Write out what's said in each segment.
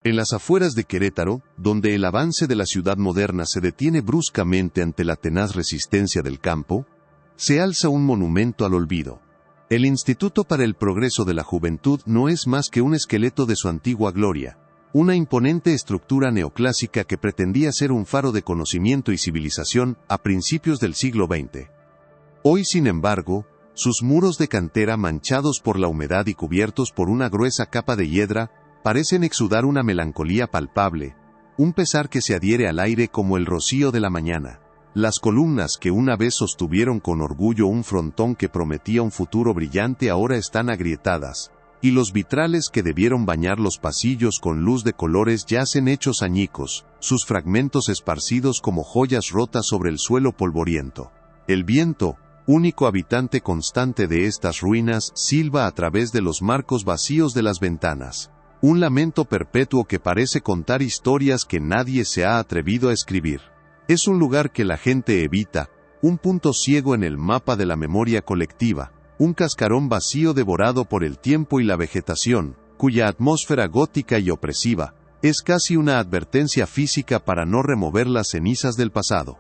En las afueras de Querétaro, donde el avance de la ciudad moderna se detiene bruscamente ante la tenaz resistencia del campo, se alza un monumento al olvido. El Instituto para el Progreso de la Juventud no es más que un esqueleto de su antigua gloria, una imponente estructura neoclásica que pretendía ser un faro de conocimiento y civilización a principios del siglo XX. Hoy, sin embargo, sus muros de cantera manchados por la humedad y cubiertos por una gruesa capa de hiedra, parecen exudar una melancolía palpable, un pesar que se adhiere al aire como el rocío de la mañana. Las columnas que una vez sostuvieron con orgullo un frontón que prometía un futuro brillante ahora están agrietadas, y los vitrales que debieron bañar los pasillos con luz de colores yacen hechos añicos, sus fragmentos esparcidos como joyas rotas sobre el suelo polvoriento. El viento, único habitante constante de estas ruinas, silba a través de los marcos vacíos de las ventanas. Un lamento perpetuo que parece contar historias que nadie se ha atrevido a escribir. Es un lugar que la gente evita, un punto ciego en el mapa de la memoria colectiva, un cascarón vacío devorado por el tiempo y la vegetación, cuya atmósfera gótica y opresiva es casi una advertencia física para no remover las cenizas del pasado.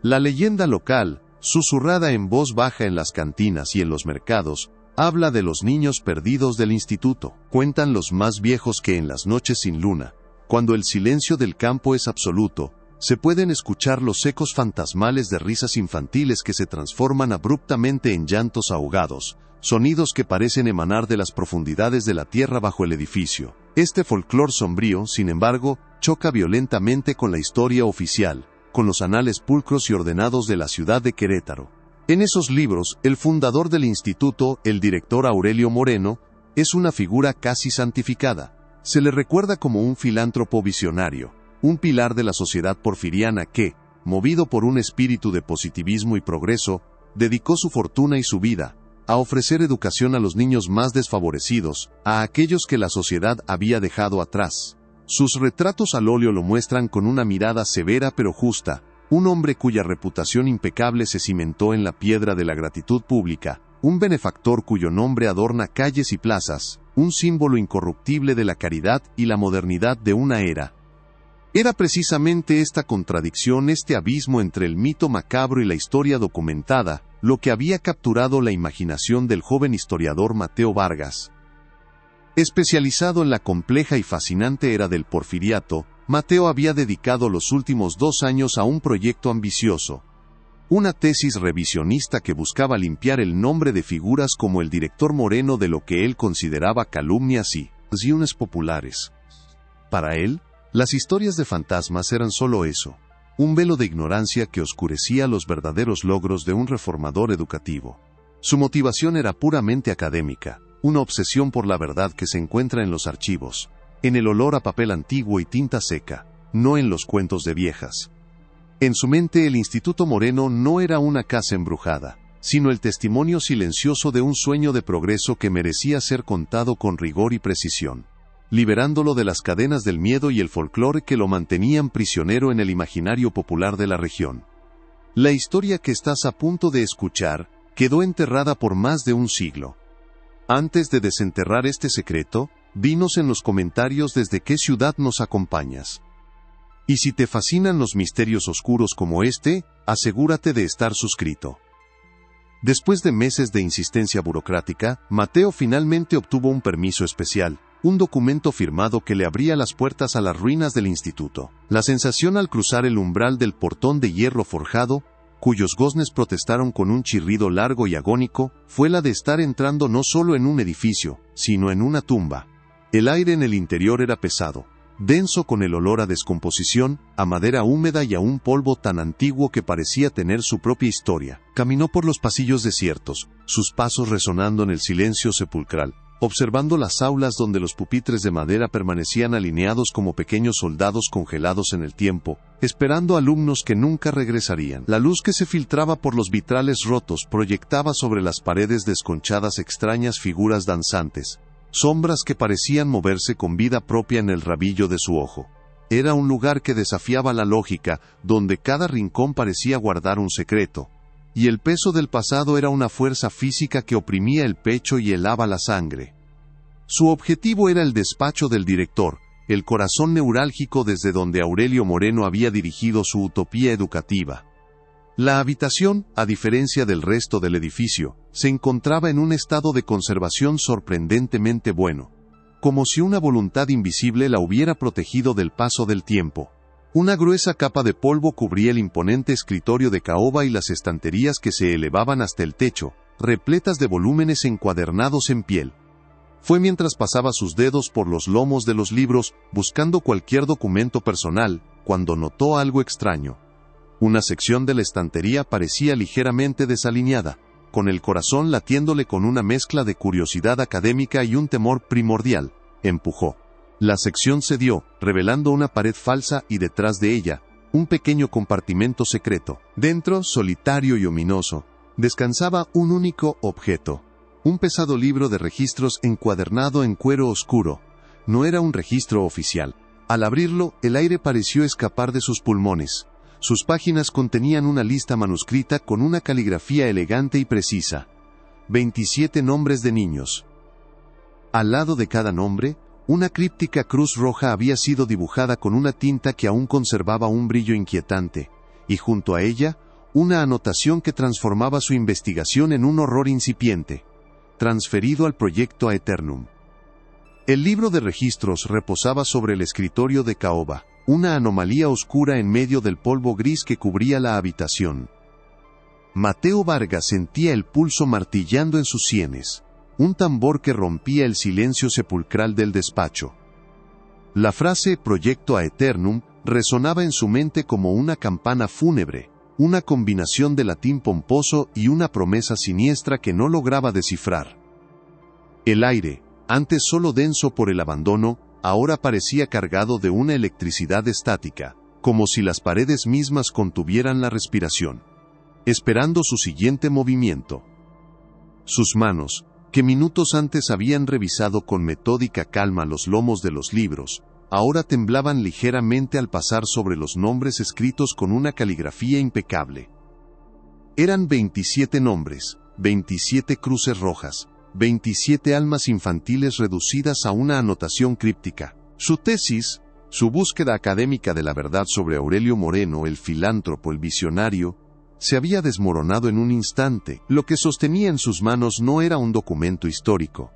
La leyenda local, susurrada en voz baja en las cantinas y en los mercados, habla de los niños perdidos del instituto. Cuentan los más viejos que en las noches sin luna, cuando el silencio del campo es absoluto, se pueden escuchar los ecos fantasmales de risas infantiles que se transforman abruptamente en llantos ahogados, sonidos que parecen emanar de las profundidades de la tierra bajo el edificio. Este folclor sombrío, sin embargo, choca violentamente con la historia oficial, con los anales pulcros y ordenados de la ciudad de Querétaro. En esos libros, el fundador del instituto, el director Aurelio Moreno, es una figura casi santificada. Se le recuerda como un filántropo visionario, un pilar de la sociedad porfiriana que, movido por un espíritu de positivismo y progreso, dedicó su fortuna y su vida a ofrecer educación a los niños más desfavorecidos, a aquellos que la sociedad había dejado atrás. Sus retratos al óleo lo muestran con una mirada severa pero justa, un hombre cuya reputación impecable se cimentó en la piedra de la gratitud pública, un benefactor cuyo nombre adorna calles y plazas, un símbolo incorruptible de la caridad y la modernidad de una era. Era precisamente esta contradicción, este abismo entre el mito macabro y la historia documentada, lo que había capturado la imaginación del joven historiador Mateo Vargas. Especializado en la compleja y fascinante era del Porfiriato, Mateo había dedicado los últimos 2 años a un proyecto ambicioso. Una tesis revisionista que buscaba limpiar el nombre de figuras como el director Moreno de lo que él consideraba calumnias y versiones populares. Para él, las historias de fantasmas eran solo eso, un velo de ignorancia que oscurecía los verdaderos logros de un reformador educativo. Su motivación era puramente académica, una obsesión por la verdad que se encuentra en los archivos, en el olor a papel antiguo y tinta seca, no en los cuentos de viejas. En su mente el Instituto Moreno no era una casa embrujada, sino el testimonio silencioso de un sueño de progreso que merecía ser contado con rigor y precisión, liberándolo de las cadenas del miedo y el folclore que lo mantenían prisionero en el imaginario popular de la región. La historia que estás a punto de escuchar quedó enterrada por más de un siglo. Antes de desenterrar este secreto, dinos en los comentarios desde qué ciudad nos acompañas. Y si te fascinan los misterios oscuros como este, asegúrate de estar suscrito. Después de meses de insistencia burocrática, Mateo finalmente obtuvo un permiso especial, un documento firmado que le abría las puertas a las ruinas del instituto. La sensación al cruzar el umbral del portón de hierro forjado, cuyos goznes protestaron con un chirrido largo y agónico, fue la de estar entrando no solo en un edificio, sino en una tumba. El aire en el interior era pesado, denso con el olor a descomposición, a madera húmeda y a un polvo tan antiguo que parecía tener su propia historia. Caminó por los pasillos desiertos, sus pasos resonando en el silencio sepulcral, observando las aulas donde los pupitres de madera permanecían alineados como pequeños soldados congelados en el tiempo, esperando alumnos que nunca regresarían. La luz que se filtraba por los vitrales rotos proyectaba sobre las paredes desconchadas extrañas figuras danzantes, sombras que parecían moverse con vida propia en el rabillo de su ojo. Era un lugar que desafiaba la lógica, donde cada rincón parecía guardar un secreto, y el peso del pasado era una fuerza física que oprimía el pecho y helaba la sangre. Su objetivo era el despacho del director, el corazón neurálgico desde donde Aurelio Moreno había dirigido su utopía educativa. La habitación, a diferencia del resto del edificio, se encontraba en un estado de conservación sorprendentemente bueno, como si una voluntad invisible la hubiera protegido del paso del tiempo. Una gruesa capa de polvo cubría el imponente escritorio de caoba y las estanterías que se elevaban hasta el techo, repletas de volúmenes encuadernados en piel. Fue mientras pasaba sus dedos por los lomos de los libros, buscando cualquier documento personal, cuando notó algo extraño. Una sección de la estantería parecía ligeramente desalineada, con el corazón latiéndole con una mezcla de curiosidad académica y un temor primordial. Empujó. La sección cedió, revelando una pared falsa y detrás de ella, un pequeño compartimento secreto. Dentro, solitario y ominoso, descansaba un único objeto. Un pesado libro de registros encuadernado en cuero oscuro. No era un registro oficial. Al abrirlo, el aire pareció escapar de sus pulmones. Sus páginas contenían una lista manuscrita con una caligrafía elegante y precisa. 27 nombres de niños. Al lado de cada nombre, una críptica cruz roja había sido dibujada con una tinta que aún conservaba un brillo inquietante, y junto a ella, una anotación que transformaba su investigación en un horror incipiente. Transferido al proyecto Aeternum. El libro de registros reposaba sobre el escritorio de caoba, una anomalía oscura en medio del polvo gris que cubría la habitación. Mateo Vargas sentía el pulso martillando en sus sienes, un tambor que rompía el silencio sepulcral del despacho. La frase Proyecto Aeternum resonaba en su mente como una campana fúnebre, una combinación de latín pomposo y una promesa siniestra que no lograba descifrar. El aire, antes solo denso por el abandono, ahora parecía cargado de una electricidad estática, como si las paredes mismas contuvieran la respiración, esperando su siguiente movimiento. Sus manos, que minutos antes habían revisado con metódica calma los lomos de los libros, ahora temblaban ligeramente al pasar sobre los nombres escritos con una caligrafía impecable. Eran 27 nombres, 27 cruces rojas, 27 almas infantiles reducidas a una anotación críptica. Su tesis, su búsqueda académica de la verdad sobre Aurelio Moreno, el filántropo, el visionario, se había desmoronado en un instante. Lo que sostenía en sus manos no era un documento histórico.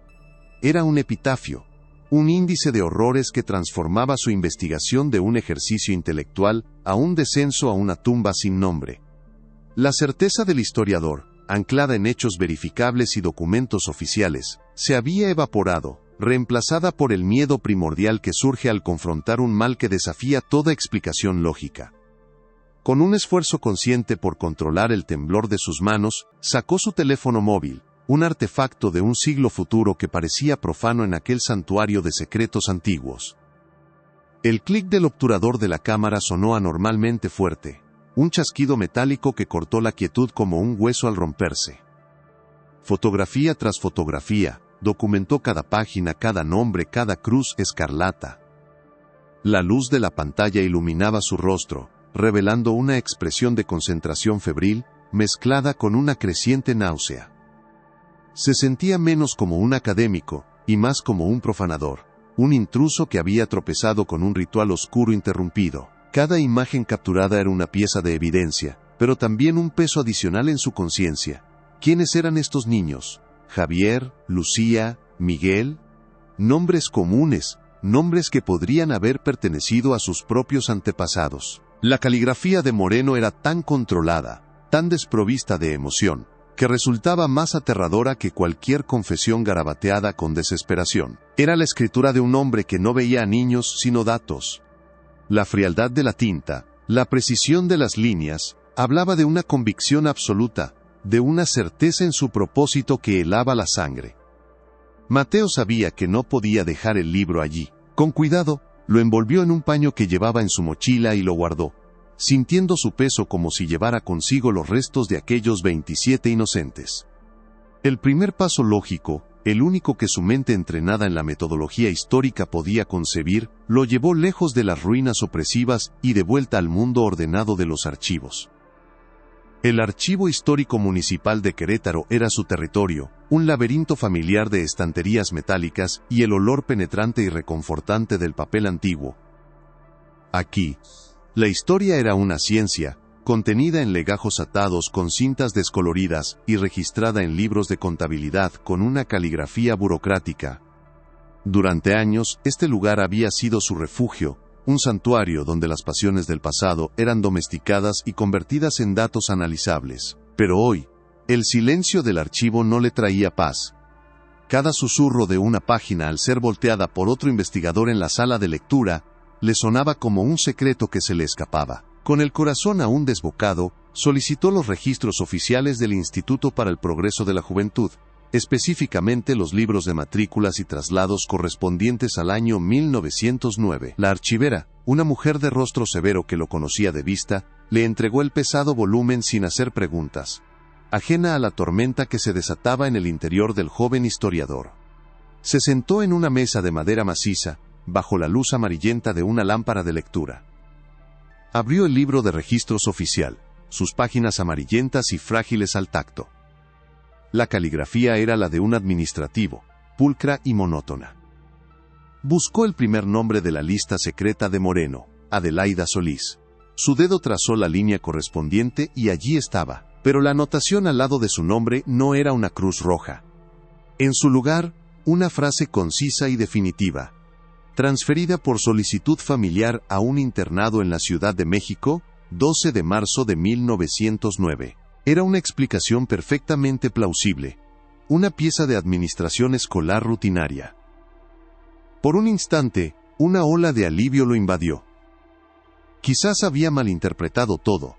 Era un epitafio, un índice de horrores que transformaba su investigación de un ejercicio intelectual a un descenso a una tumba sin nombre. La certeza del historiador, anclada en hechos verificables y documentos oficiales, se había evaporado, reemplazada por el miedo primordial que surge al confrontar un mal que desafía toda explicación lógica. Con un esfuerzo consciente por controlar el temblor de sus manos, sacó su teléfono móvil, un artefacto de un siglo futuro que parecía profano en aquel santuario de secretos antiguos. El clic del obturador de la cámara sonó anormalmente fuerte, un chasquido metálico que cortó la quietud como un hueso al romperse. Fotografía tras fotografía, documentó cada página, cada nombre, cada cruz escarlata. La luz de la pantalla iluminaba su rostro, revelando una expresión de concentración febril, mezclada con una creciente náusea. Se sentía menos como un académico, y más como un profanador, un intruso que había tropezado con un ritual oscuro interrumpido. Cada imagen capturada era una pieza de evidencia, pero también un peso adicional en su conciencia. ¿Quiénes eran estos niños? Javier, Lucía, Miguel. Nombres comunes, nombres que podrían haber pertenecido a sus propios antepasados. La caligrafía de Moreno era tan controlada, tan desprovista de emoción, que resultaba más aterradora que cualquier confesión garabateada con desesperación. Era la escritura de un hombre que no veía a niños sino datos. La frialdad de la tinta, la precisión de las líneas, hablaba de una convicción absoluta, de una certeza en su propósito que helaba la sangre. Mateo sabía que no podía dejar el libro allí. Con cuidado, lo envolvió en un paño que llevaba en su mochila y lo guardó, sintiendo su peso como si llevara consigo los restos de aquellos 27 inocentes. El primer paso lógico, el único que su mente entrenada en la metodología histórica podía concebir, lo llevó lejos de las ruinas opresivas y de vuelta al mundo ordenado de los archivos. El Archivo Histórico Municipal de Querétaro era su territorio, un laberinto familiar de estanterías metálicas y el olor penetrante y reconfortante del papel antiguo. Aquí, la historia era una ciencia, contenida en legajos atados con cintas descoloridas y registrada en libros de contabilidad con una caligrafía burocrática. Durante años, este lugar había sido su refugio, un santuario donde las pasiones del pasado eran domesticadas y convertidas en datos analizables. Pero hoy, el silencio del archivo no le traía paz. Cada susurro de una página al ser volteada por otro investigador en la sala de lectura, le sonaba como un secreto que se le escapaba. Con el corazón aún desbocado, solicitó los registros oficiales del Instituto para el Progreso de la Juventud, específicamente los libros de matrículas y traslados correspondientes al año 1909. La archivera, una mujer de rostro severo que lo conocía de vista, le entregó el pesado volumen sin hacer preguntas, ajena a la tormenta que se desataba en el interior del joven historiador. Se sentó en una mesa de madera maciza, bajo la luz amarillenta de una lámpara de lectura. Abrió el libro de registros oficial, sus páginas amarillentas y frágiles al tacto. La caligrafía era la de un administrativo, pulcra y monótona. Buscó el primer nombre de la lista secreta de Moreno, Adelaida Solís. Su dedo trazó la línea correspondiente y allí estaba, pero la anotación al lado de su nombre no era una cruz roja. En su lugar, una frase concisa y definitiva. Transferida por solicitud familiar a un internado en la Ciudad de México, 12 de marzo de 1909. Era una explicación perfectamente plausible. Una pieza de administración escolar rutinaria. Por un instante, una ola de alivio lo invadió. Quizás había malinterpretado todo.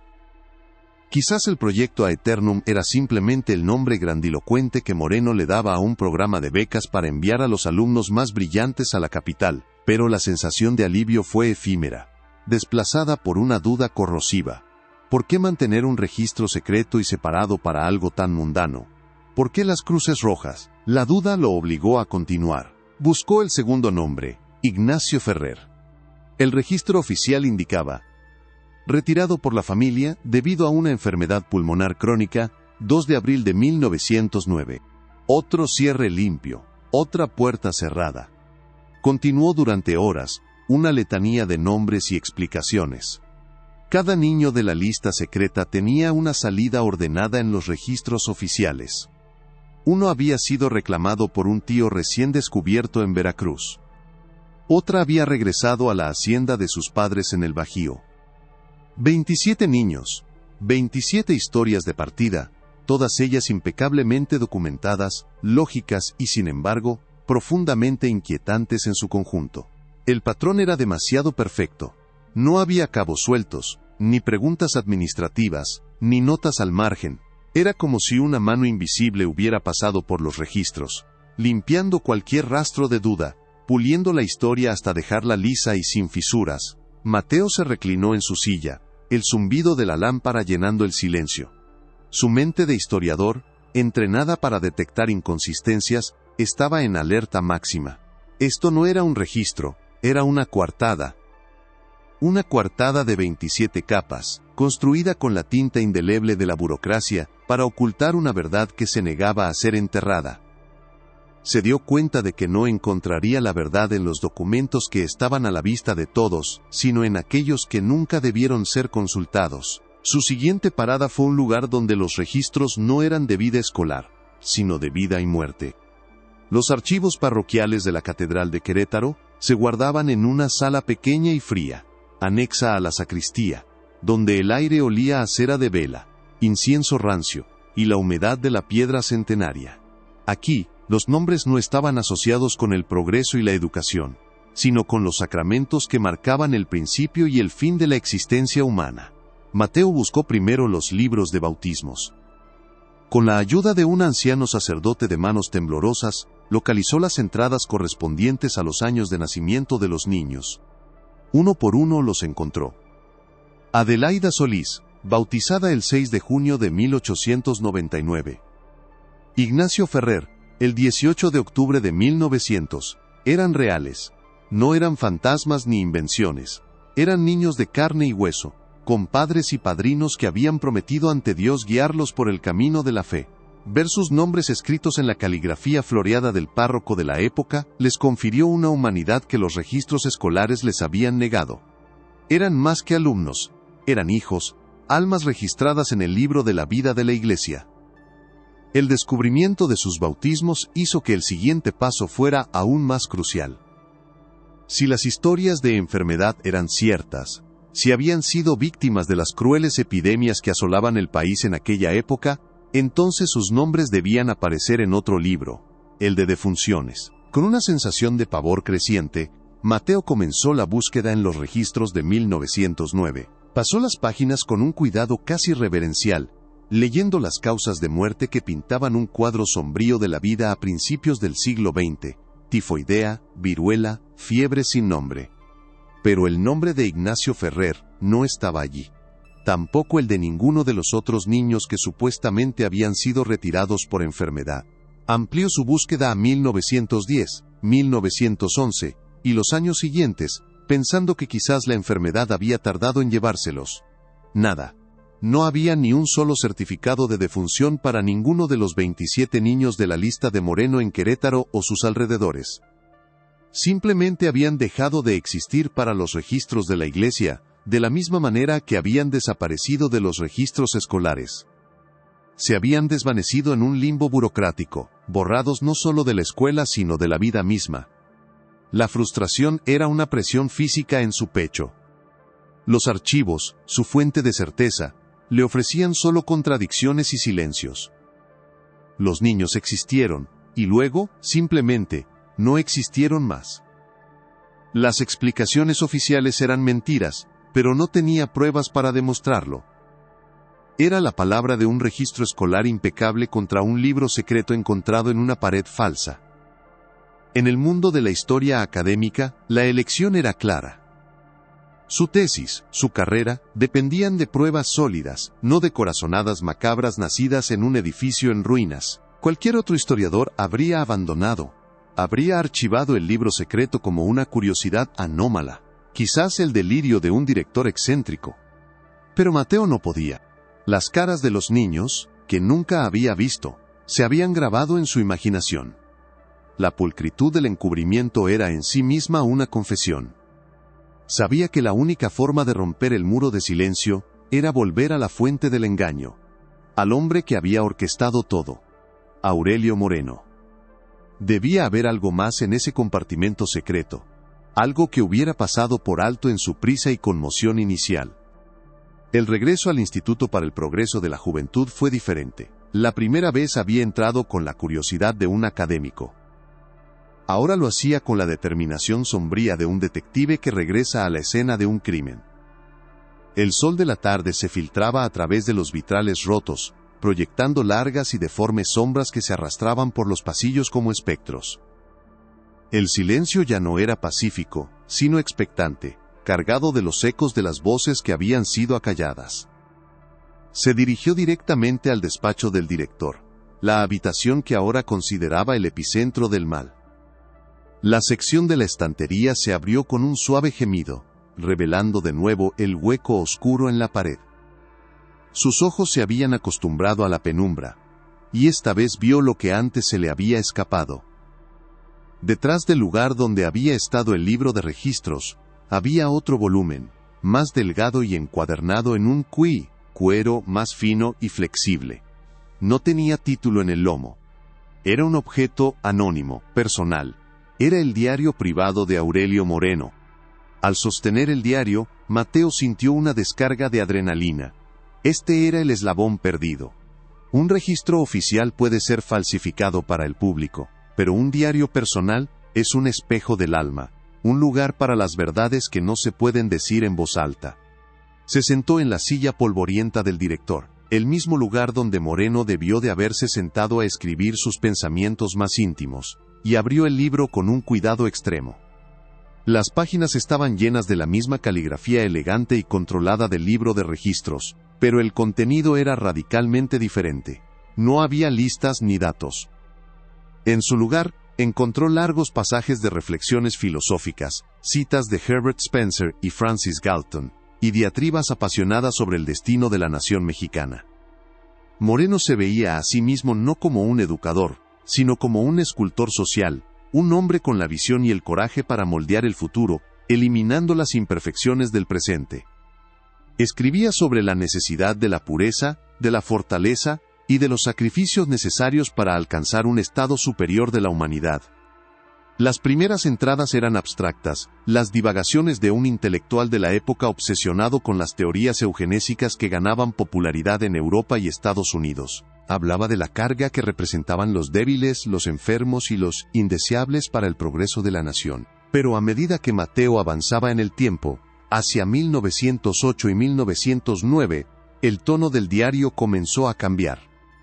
Quizás el proyecto Aeternum era simplemente el nombre grandilocuente que Moreno le daba a un programa de becas para enviar a los alumnos más brillantes a la capital, pero la sensación de alivio fue efímera, desplazada por una duda corrosiva. ¿Por qué mantener un registro secreto y separado para algo tan mundano? ¿Por qué las cruces rojas? La duda lo obligó a continuar. Buscó el segundo nombre, Ignacio Ferrer. El registro oficial indicaba: retirado por la familia debido a una enfermedad pulmonar crónica, 2 de abril de 1909. Otro cierre limpio, otra puerta cerrada. Continuó durante horas, una letanía de nombres y explicaciones. Cada niño de la lista secreta tenía una salida ordenada en los registros oficiales. Uno había sido reclamado por un tío recién descubierto en Veracruz. Otra había regresado a la hacienda de sus padres en el Bajío. 27 niños, 27 historias de partida, todas ellas impecablemente documentadas, lógicas y sin embargo, profundamente inquietantes en su conjunto. El patrón era demasiado perfecto. No había cabos sueltos, ni preguntas administrativas, ni notas al margen. Era como si una mano invisible hubiera pasado por los registros, limpiando cualquier rastro de duda, puliendo la historia hasta dejarla lisa y sin fisuras. Mateo se reclinó en su silla, el zumbido de la lámpara llenando el silencio. Su mente de historiador, entrenada para detectar inconsistencias, estaba en alerta máxima. Esto no era un registro, era una coartada. Una coartada de 27 capas, construida con la tinta indeleble de la burocracia, para ocultar una verdad que se negaba a ser enterrada. Se dio cuenta de que no encontraría la verdad en los documentos que estaban a la vista de todos, sino en aquellos que nunca debieron ser consultados. Su siguiente parada fue un lugar donde los registros no eran de vida escolar, sino de vida y muerte. Los archivos parroquiales de la Catedral de Querétaro se guardaban en una sala pequeña y fría, anexa a la sacristía, donde el aire olía a cera de vela, incienso rancio, y la humedad de la piedra centenaria. Aquí, los nombres no estaban asociados con el progreso y la educación, sino con los sacramentos que marcaban el principio y el fin de la existencia humana. Mateo buscó primero los libros de bautismos. Con la ayuda de un anciano sacerdote de manos temblorosas, localizó las entradas correspondientes a los años de nacimiento de los niños. Uno por uno los encontró. Adelaida Solís, bautizada el 6 de junio de 1899. Ignacio Ferrer, el 18 de octubre de 1900, eran reales. No eran fantasmas ni invenciones. Eran niños de carne y hueso, con padres y padrinos que habían prometido ante Dios guiarlos por el camino de la fe. Ver sus nombres escritos en la caligrafía floreada del párroco de la época les confirió una humanidad que los registros escolares les habían negado. Eran más que alumnos, eran hijos, almas registradas en el libro de la vida de la Iglesia. El descubrimiento de sus bautismos hizo que el siguiente paso fuera aún más crucial. Si las historias de enfermedad eran ciertas, si habían sido víctimas de las crueles epidemias que asolaban el país en aquella época, entonces sus nombres debían aparecer en otro libro, el de defunciones. Con una sensación de pavor creciente, Mateo comenzó la búsqueda en los registros de 1909. Pasó las páginas con un cuidado casi reverencial, leyendo las causas de muerte que pintaban un cuadro sombrío de la vida a principios del siglo XX, tifoidea, viruela, fiebre sin nombre. Pero el nombre de Ignacio Ferrer no estaba allí. Tampoco el de ninguno de los otros niños que supuestamente habían sido retirados por enfermedad. Amplió su búsqueda a 1910, 1911 y los años siguientes, pensando que quizás la enfermedad había tardado en llevárselos. Nada. No había ni un solo certificado de defunción para ninguno de los 27 niños de la lista de Moreno en Querétaro o sus alrededores. Simplemente habían dejado de existir para los registros de la Iglesia, de la misma manera que habían desaparecido de los registros escolares. Se habían desvanecido en un limbo burocrático, borrados no solo de la escuela sino de la vida misma. La frustración era una presión física en su pecho. Los archivos, su fuente de certeza, le ofrecían solo contradicciones y silencios. Los niños existieron, y luego, simplemente, no existieron más. Las explicaciones oficiales eran mentiras, pero no tenía pruebas para demostrarlo. Era la palabra de un registro escolar impecable contra un libro secreto encontrado en una pared falsa. En el mundo de la historia académica, la elección era clara. Su tesis, su carrera, dependían de pruebas sólidas, no de corazonadas macabras nacidas en un edificio en ruinas. Cualquier otro historiador habría habría archivado el libro secreto como una curiosidad anómala, quizás el delirio de un director excéntrico. Pero Mateo no podía. Las caras de los niños, que nunca había visto, se habían grabado en su imaginación. La pulcritud del encubrimiento era en sí misma una confesión. Sabía que la única forma de romper el muro de silencio era volver a la fuente del engaño, al hombre que había orquestado todo, Aurelio Moreno. Debía haber algo más en ese compartimento secreto, algo que hubiera pasado por alto en su prisa y conmoción inicial. El regreso al Instituto para el Progreso de la Juventud fue diferente. La primera vez había entrado con la curiosidad de un académico. Ahora lo hacía con la determinación sombría de un detective que regresa a la escena de un crimen. El sol de la tarde se filtraba a través de los vitrales rotos, proyectando largas y deformes sombras que se arrastraban por los pasillos como espectros. El silencio ya no era pacífico, sino expectante, cargado de los ecos de las voces que habían sido acalladas. Se dirigió directamente al despacho del director, la habitación que ahora consideraba el epicentro del mal. La sección de la estantería se abrió con un suave gemido, revelando de nuevo el hueco oscuro en la pared. Sus ojos se habían acostumbrado a la penumbra, y esta vez vio lo que antes se le había escapado. Detrás del lugar donde había estado el libro de registros, había otro volumen, más delgado y encuadernado en un cuero más fino y flexible. No tenía título en el lomo. Era un objeto anónimo, personal. Era el diario privado de Aurelio Moreno. Al sostener el diario, Mateo sintió una descarga de adrenalina. Este era el eslabón perdido. Un registro oficial puede ser falsificado para el público, pero un diario personal es un espejo del alma, un lugar para las verdades que no se pueden decir en voz alta. Se sentó en la silla polvorienta del director, el mismo lugar donde Moreno debió de haberse sentado a escribir sus pensamientos más íntimos, y abrió el libro con un cuidado extremo. Las páginas estaban llenas de la misma caligrafía elegante y controlada del libro de registros, pero el contenido era radicalmente diferente. No había listas ni datos. En su lugar, encontró largos pasajes de reflexiones filosóficas, citas de Herbert Spencer y Francis Galton, y diatribas apasionadas sobre el destino de la nación mexicana. Moreno se veía a sí mismo no como un educador, sino como un escultor social, un hombre con la visión y el coraje para moldear el futuro, eliminando las imperfecciones del presente. Escribía sobre la necesidad de la pureza, de la fortaleza y de los sacrificios necesarios para alcanzar un estado superior de la humanidad. Las primeras entradas eran abstractas, las divagaciones de un intelectual de la época obsesionado con las teorías eugenésicas que ganaban popularidad en Europa y Estados Unidos. Hablaba de la carga que representaban los débiles, los enfermos y los indeseables para el progreso de la nación. Pero a medida que Mateo avanzaba en el tiempo, hacia 1908 y 1909, el tono del diario comenzó a cambiar.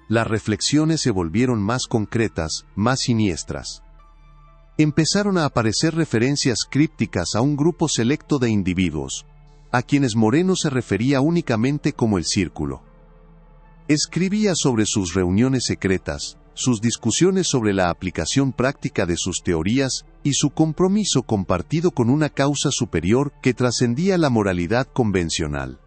Las reflexiones se volvieron más concretas, más siniestras. Empezaron a aparecer referencias crípticas a un grupo selecto de individuos, a quienes Moreno se refería únicamente como el Círculo. Escribía sobre sus reuniones secretas, sus discusiones sobre la aplicación práctica de sus teorías y su compromiso compartido con una causa superior que trascendía la moralidad convencional.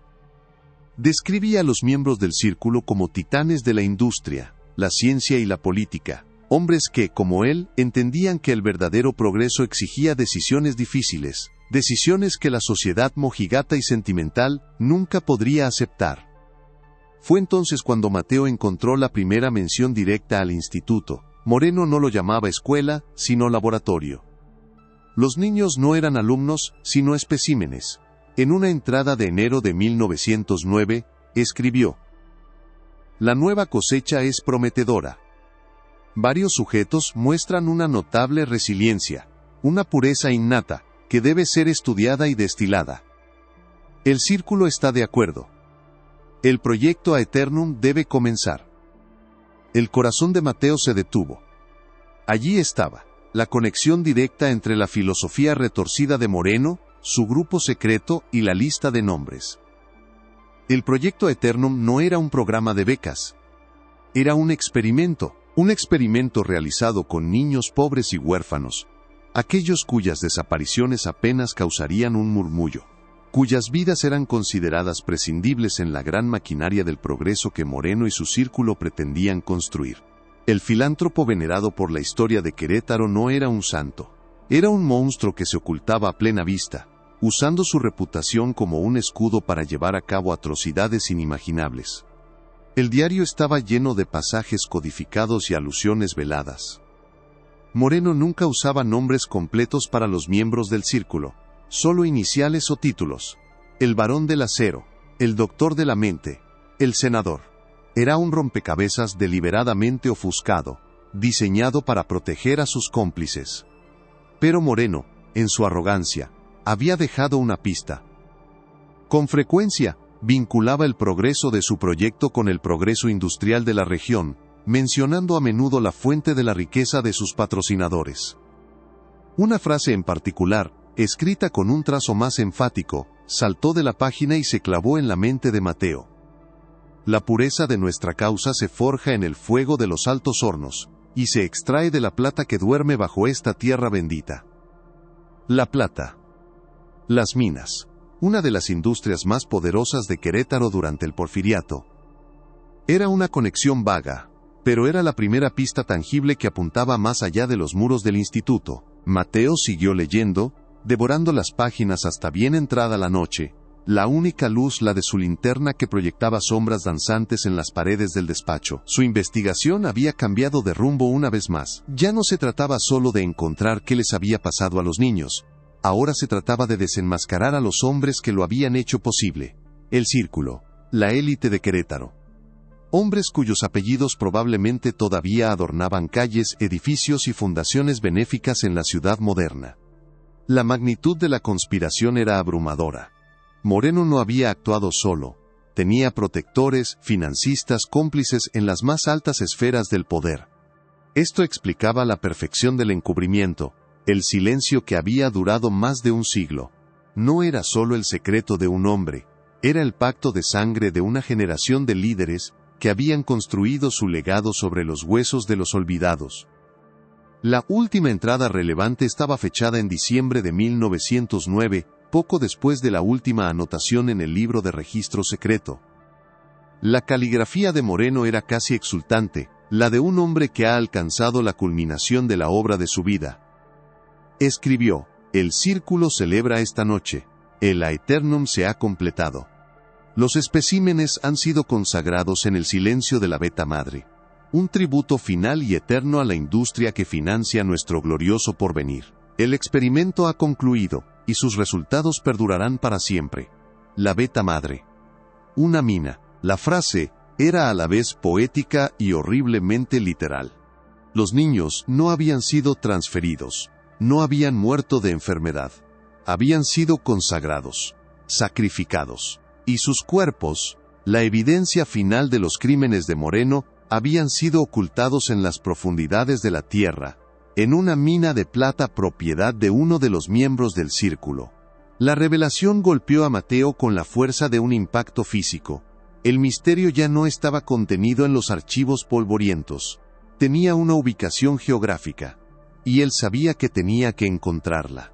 Describía a los miembros del Círculo como titanes de la industria, la ciencia y la política, hombres que, como él, entendían que el verdadero progreso exigía decisiones difíciles, decisiones que la sociedad mojigata y sentimental nunca podría aceptar. Fue entonces cuando Mateo encontró la primera mención directa al instituto. Moreno no lo llamaba escuela, sino laboratorio. Los niños no eran alumnos, sino especímenes. En una entrada de enero de 1909, escribió: «La nueva cosecha es prometedora. Varios sujetos muestran una notable resiliencia, una pureza innata, que debe ser estudiada y destilada. El Círculo está de acuerdo. El proyecto Aeternum debe comenzar». El corazón de Mateo se detuvo. Allí estaba, la conexión directa entre la filosofía retorcida de Moreno, su grupo secreto y la lista de nombres. El proyecto Aeternum no era un programa de becas. Era un experimento realizado con niños pobres y huérfanos, aquellos cuyas desapariciones apenas causarían un murmullo, cuyas vidas eran consideradas prescindibles en la gran maquinaria del progreso que Moreno y su círculo pretendían construir. El filántropo venerado por la historia de Querétaro no era un santo. Era un monstruo que se ocultaba a plena vista, usando su reputación como un escudo para llevar a cabo atrocidades inimaginables. El diario estaba lleno de pasajes codificados y alusiones veladas. Moreno nunca usaba nombres completos para los miembros del círculo, solo iniciales o títulos: el varón del acero, el doctor de la mente, el senador. Era un rompecabezas deliberadamente ofuscado, diseñado para proteger a sus cómplices. Pero Moreno, en su arrogancia, había dejado una pista. Con frecuencia, vinculaba el progreso de su proyecto con el progreso industrial de la región, mencionando a menudo la fuente de la riqueza de sus patrocinadores. Una frase en particular, escrita con un trazo más enfático, saltó de la página y se clavó en la mente de Mateo. La pureza de nuestra causa se forja en el fuego de los altos hornos, y se extrae de la plata que duerme bajo esta tierra bendita. La plata. Las minas, una de las industrias más poderosas de Querétaro durante el Porfiriato. Era una conexión vaga, pero era la primera pista tangible que apuntaba más allá de los muros del instituto. Mateo siguió leyendo, devorando las páginas hasta bien entrada la noche, la única luz la de su linterna que proyectaba sombras danzantes en las paredes del despacho. Su investigación había cambiado de rumbo una vez más. Ya no se trataba solo de encontrar qué les había pasado a los niños. Ahora se trataba de desenmascarar a los hombres que lo habían hecho posible. El Círculo, la élite de Querétaro. Hombres cuyos apellidos probablemente todavía adornaban calles, edificios y fundaciones benéficas en la ciudad moderna. La magnitud de la conspiración era abrumadora. Moreno no había actuado solo. Tenía protectores, financistas, cómplices en las más altas esferas del poder. Esto explicaba la perfección del encubrimiento, el silencio que había durado más de un siglo. No era solo el secreto de un hombre, era el pacto de sangre de una generación de líderes que habían construido su legado sobre los huesos de los olvidados. La última entrada relevante estaba fechada en diciembre de 1909, poco después de la última anotación en el libro de registro secreto. La caligrafía de Moreno era casi exultante, la de un hombre que ha alcanzado la culminación de la obra de su vida. Escribió: "El círculo celebra esta noche. El Aeternum se ha completado. Los especímenes han sido consagrados en el silencio de la Beta Madre. Un tributo final y eterno a la industria que financia nuestro glorioso porvenir. El experimento ha concluido, y sus resultados perdurarán para siempre. La Beta Madre. Una mina". La frase era a la vez poética y horriblemente literal. Los niños no habían sido transferidos, no habían muerto de enfermedad. Habían sido consagrados, sacrificados. Y sus cuerpos, la evidencia final de los crímenes de Moreno, habían sido ocultados en las profundidades de la tierra, en una mina de plata propiedad de uno de los miembros del círculo. La revelación golpeó a Mateo con la fuerza de un impacto físico. El misterio ya no estaba contenido en los archivos polvorientos. Tenía una ubicación geográfica. Y él sabía que tenía que encontrarla.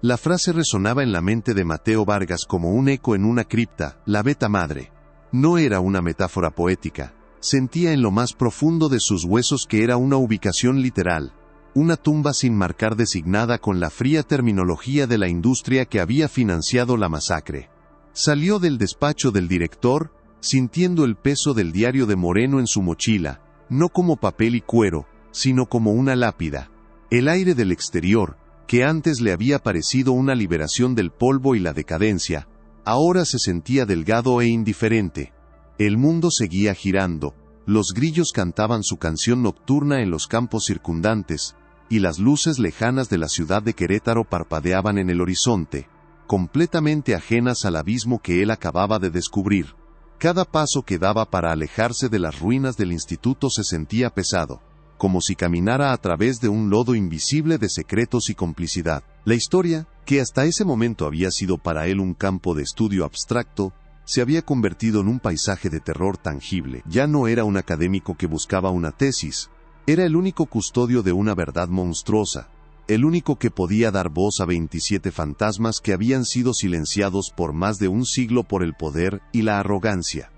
La frase resonaba en la mente de Mateo Vargas como un eco en una cripta: la Beta Madre. No era una metáfora poética. Sentía en lo más profundo de sus huesos que era una ubicación literal. Una tumba sin marcar designada con la fría terminología de la industria que había financiado la masacre. Salió del despacho del director, sintiendo el peso del diario de Moreno en su mochila, no como papel y cuero, sino como una lápida. El aire del exterior, que antes le había parecido una liberación del polvo y la decadencia, ahora se sentía delgado e indiferente. El mundo seguía girando, los grillos cantaban su canción nocturna en los campos circundantes, y las luces lejanas de la ciudad de Querétaro parpadeaban en el horizonte, completamente ajenas al abismo que él acababa de descubrir. Cada paso que daba para alejarse de las ruinas del instituto se sentía pesado, como si caminara a través de un lodo invisible de secretos y complicidad. La historia, que hasta ese momento había sido para él un campo de estudio abstracto, se había convertido en un paisaje de terror tangible. Ya no era un académico que buscaba una tesis, era el único custodio de una verdad monstruosa, el único que podía dar voz a 27 fantasmas que habían sido silenciados por más de un siglo por el poder y la arrogancia.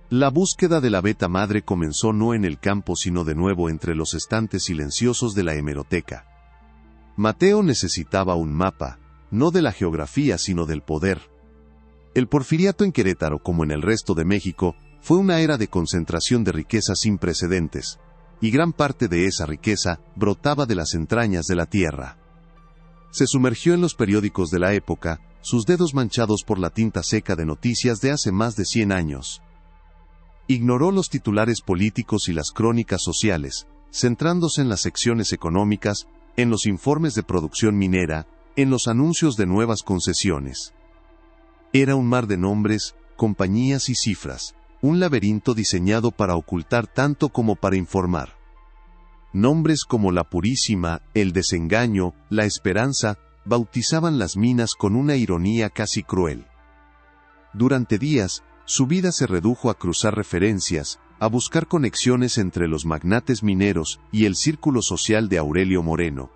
La búsqueda de la Beta Madre comenzó no en el campo sino de nuevo entre los estantes silenciosos de la hemeroteca. Mateo necesitaba un mapa, no de la geografía sino del poder. El porfiriato en Querétaro, como en el resto de México, fue una era de concentración de riqueza sin precedentes, y gran parte de esa riqueza brotaba de las entrañas de la tierra. Se sumergió en los periódicos de la época, sus dedos manchados por la tinta seca de noticias de hace más de 100 años. Ignoró los titulares políticos y las crónicas sociales, centrándose en las secciones económicas, en los informes de producción minera, en los anuncios de nuevas concesiones. Era un mar de nombres, compañías y cifras, un laberinto diseñado para ocultar tanto como para informar. Nombres como la Purísima, el Desengaño, la Esperanza, bautizaban las minas con una ironía casi cruel. Durante días, su vida se redujo a cruzar referencias, a buscar conexiones entre los magnates mineros y el círculo social de Aurelio Moreno.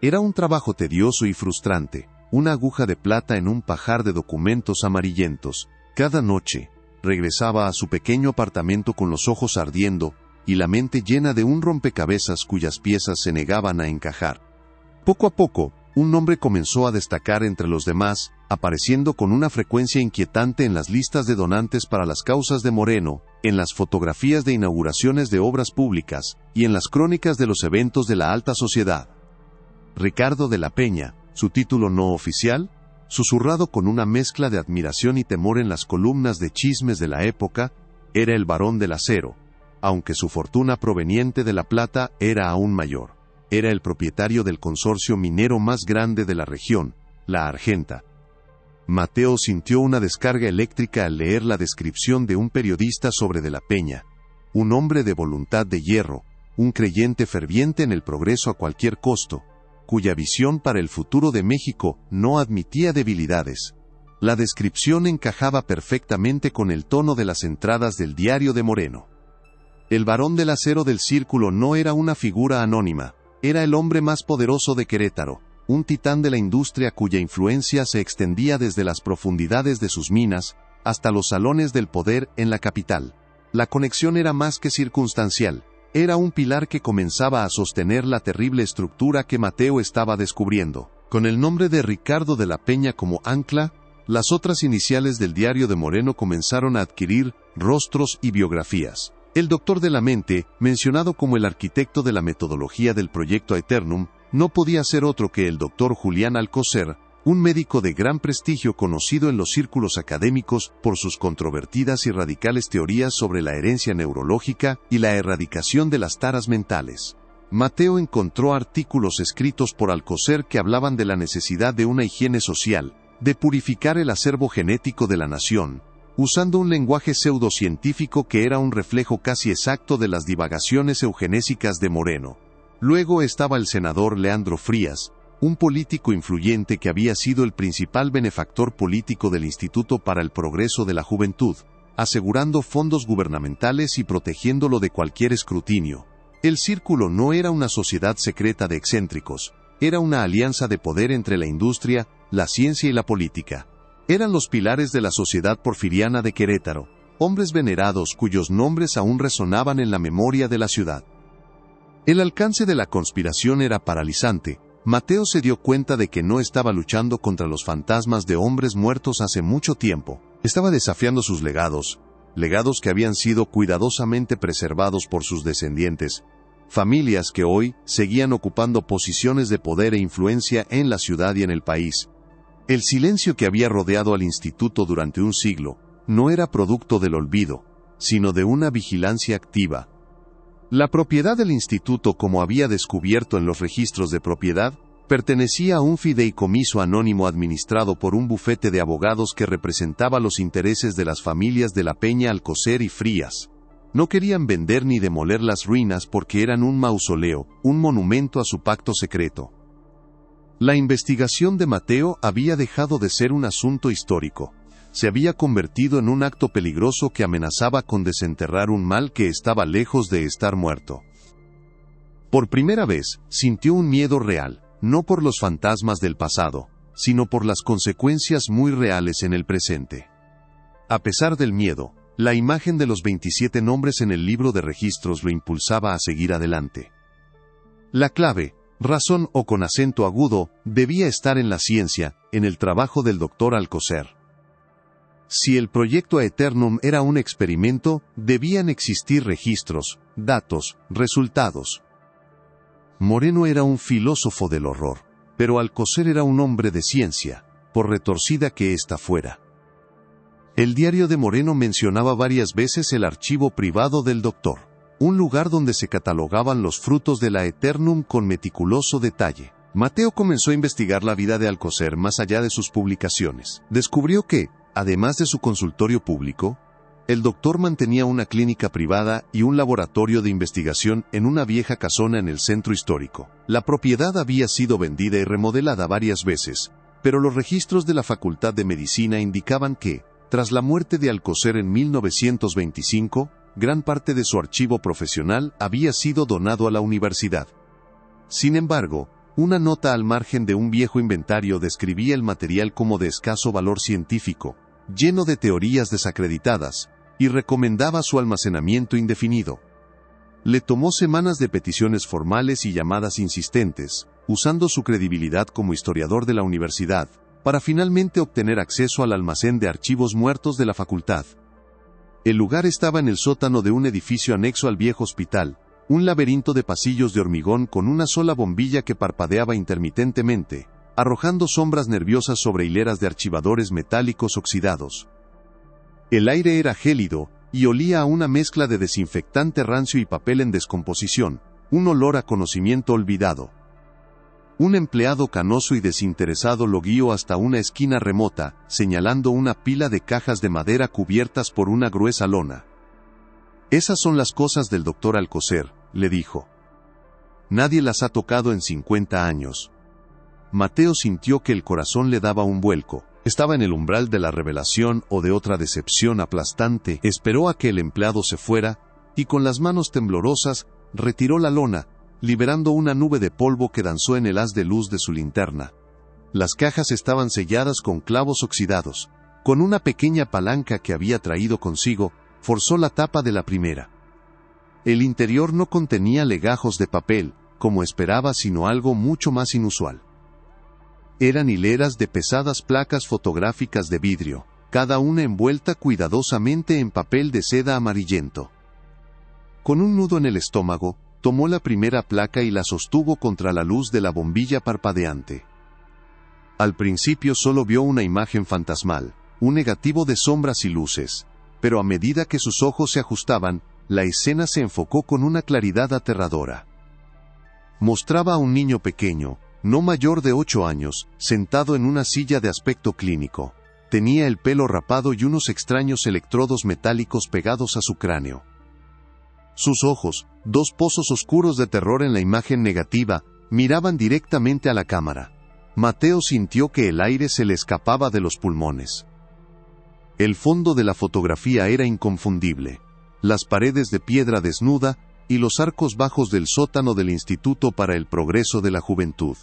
Era un trabajo tedioso y frustrante, una aguja de plata en un pajar de documentos amarillentos. Cada noche, regresaba a su pequeño apartamento con los ojos ardiendo, y la mente llena de un rompecabezas cuyas piezas se negaban a encajar. Poco a poco, un nombre comenzó a destacar entre los demás, apareciendo con una frecuencia inquietante en las listas de donantes para las causas de Moreno, en las fotografías de inauguraciones de obras públicas, y en las crónicas de los eventos de la alta sociedad. Ricardo de la Peña, su título no oficial, susurrado con una mezcla de admiración y temor en las columnas de chismes de la época, era el Barón del Acero, aunque su fortuna proveniente de la plata era aún mayor. Era el propietario del consorcio minero más grande de la región, la Argenta. Mateo sintió una descarga eléctrica al leer la descripción de un periodista sobre de la Peña, un hombre de voluntad de hierro, un creyente ferviente en el progreso a cualquier costo, cuya visión para el futuro de México no admitía debilidades. La descripción encajaba perfectamente con el tono de las entradas del diario de Moreno. El Barón del Acero del Círculo no era una figura anónima, era el hombre más poderoso de Querétaro, un titán de la industria cuya influencia se extendía desde las profundidades de sus minas hasta los salones del poder en la capital. La conexión era más que circunstancial, era un pilar que comenzaba a sostener la terrible estructura que Mateo estaba descubriendo. Con el nombre de Ricardo de la Peña como ancla, las otras iniciales del diario de Moreno comenzaron a adquirir rostros y biografías. El doctor de la mente, mencionado como el arquitecto de la metodología del proyecto Aeternum, no podía ser otro que el doctor Julián Alcocer, un médico de gran prestigio conocido en los círculos académicos por sus controvertidas y radicales teorías sobre la herencia neurológica y la erradicación de las taras mentales. Mateo encontró artículos escritos por Alcocer que hablaban de la necesidad de una higiene social, de purificar el acervo genético de la nación, usando un lenguaje pseudocientífico que era un reflejo casi exacto de las divagaciones eugenésicas de Moreno. Luego estaba el senador Leandro Frías, un político influyente que había sido el principal benefactor político del Instituto para el Progreso de la Juventud, asegurando fondos gubernamentales y protegiéndolo de cualquier escrutinio. El círculo no era una sociedad secreta de excéntricos, era una alianza de poder entre la industria, la ciencia y la política. Eran los pilares de la sociedad porfiriana de Querétaro, hombres venerados cuyos nombres aún resonaban en la memoria de la ciudad. El alcance de la conspiración era paralizante. Mateo se dio cuenta de que no estaba luchando contra los fantasmas de hombres muertos hace mucho tiempo. Estaba desafiando sus legados que habían sido cuidadosamente preservados por sus descendientes, familias que hoy seguían ocupando posiciones de poder e influencia en la ciudad y en el país. El silencio que había rodeado al instituto durante un siglo no era producto del olvido, sino de una vigilancia activa. La propiedad del instituto, como había descubierto en los registros de propiedad, pertenecía a un fideicomiso anónimo administrado por un bufete de abogados que representaba los intereses de las familias de la Peña, Alcocer y Frías. No querían vender ni demoler las ruinas porque eran un mausoleo, un monumento a su pacto secreto. La investigación de Mateo había dejado de ser un asunto histórico. Se había convertido en un acto peligroso que amenazaba con desenterrar un mal que estaba lejos de estar muerto. Por primera vez, sintió un miedo real, no por los fantasmas del pasado, sino por las consecuencias muy reales en el presente. A pesar del miedo, la imagen de los 27 nombres en el libro de registros lo impulsaba a seguir adelante. La clave, razón o con acento agudo, debía estar en la ciencia, en el trabajo del doctor Alcocer. Si el proyecto Aeternum era un experimento, debían existir registros, datos, resultados. Moreno era un filósofo del horror, pero Alcocer era un hombre de ciencia, por retorcida que ésta fuera. El diario de Moreno mencionaba varias veces el archivo privado del doctor, un lugar donde se catalogaban los frutos de la Aeternum con meticuloso detalle. Mateo comenzó a investigar la vida de Alcocer más allá de sus publicaciones. Descubrió que, además de su consultorio público, el doctor mantenía una clínica privada y un laboratorio de investigación en una vieja casona en el centro histórico. La propiedad había sido vendida y remodelada varias veces, pero los registros de la Facultad de Medicina indicaban que, tras la muerte de Alcocer en 1925, gran parte de su archivo profesional había sido donado a la universidad. Sin embargo, una nota al margen de un viejo inventario describía el material como de escaso valor científico, lleno de teorías desacreditadas, y recomendaba su almacenamiento indefinido. Le tomó semanas de peticiones formales y llamadas insistentes, usando su credibilidad como historiador de la universidad, para finalmente obtener acceso al almacén de archivos muertos de la facultad. El lugar estaba en el sótano de un edificio anexo al viejo hospital, un laberinto de pasillos de hormigón con una sola bombilla que parpadeaba intermitentemente, arrojando sombras nerviosas sobre hileras de archivadores metálicos oxidados. El aire era gélido, y olía a una mezcla de desinfectante rancio y papel en descomposición, un olor a conocimiento olvidado. Un empleado canoso y desinteresado lo guió hasta una esquina remota, señalando una pila de cajas de madera cubiertas por una gruesa lona. «Esas son las cosas del doctor Alcocer», le dijo. «Nadie las ha tocado en 50 años». Mateo sintió que el corazón le daba un vuelco. Estaba en el umbral de la revelación o de otra decepción aplastante. Esperó a que el empleado se fuera, y con las manos temblorosas, retiró la lona, liberando una nube de polvo que danzó en el haz de luz de su linterna. Las cajas estaban selladas con clavos oxidados. Con una pequeña palanca que había traído consigo, forzó la tapa de la primera. El interior no contenía legajos de papel, como esperaba, sino algo mucho más inusual. Eran hileras de pesadas placas fotográficas de vidrio, cada una envuelta cuidadosamente en papel de seda amarillento. Con un nudo en el estómago, tomó la primera placa y la sostuvo contra la luz de la bombilla parpadeante. Al principio solo vio una imagen fantasmal, un negativo de sombras y luces, pero a medida que sus ojos se ajustaban, la escena se enfocó con una claridad aterradora. Mostraba a un niño pequeño, no mayor de 8 años, sentado en una silla de aspecto clínico. Tenía el pelo rapado y unos extraños electrodos metálicos pegados a su cráneo. Sus ojos, dos pozos oscuros de terror en la imagen negativa, miraban directamente a la cámara. Mateo sintió que el aire se le escapaba de los pulmones. El fondo de la fotografía era inconfundible. Las paredes de piedra desnuda y los arcos bajos del sótano del Instituto para el Progreso de la Juventud.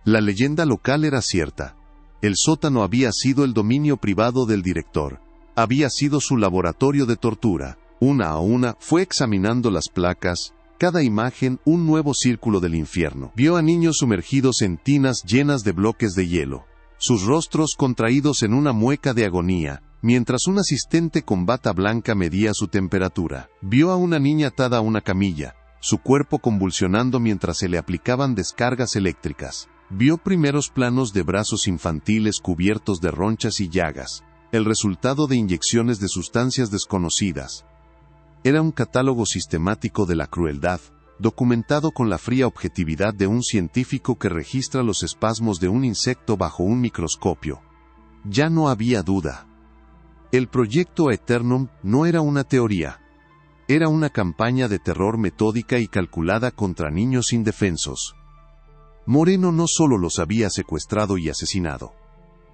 La leyenda local era cierta. El sótano había sido el dominio privado del director. Había sido su laboratorio de tortura. Una a una, fue examinando las placas, cada imagen un nuevo círculo del infierno. Vio a niños sumergidos en tinas llenas de bloques de hielo, sus rostros contraídos en una mueca de agonía, mientras un asistente con bata blanca medía su temperatura. Vio a una niña atada a una camilla, su cuerpo convulsionando mientras se le aplicaban descargas eléctricas. Vio primeros planos de brazos infantiles cubiertos de ronchas y llagas, el resultado de inyecciones de sustancias desconocidas. Era un catálogo sistemático de la crueldad, documentado con la fría objetividad de un científico que registra los espasmos de un insecto bajo un microscopio. Ya no había duda. El proyecto Aeternum no era una teoría. Era una campaña de terror metódica y calculada contra niños indefensos. Moreno no solo los había secuestrado y asesinado.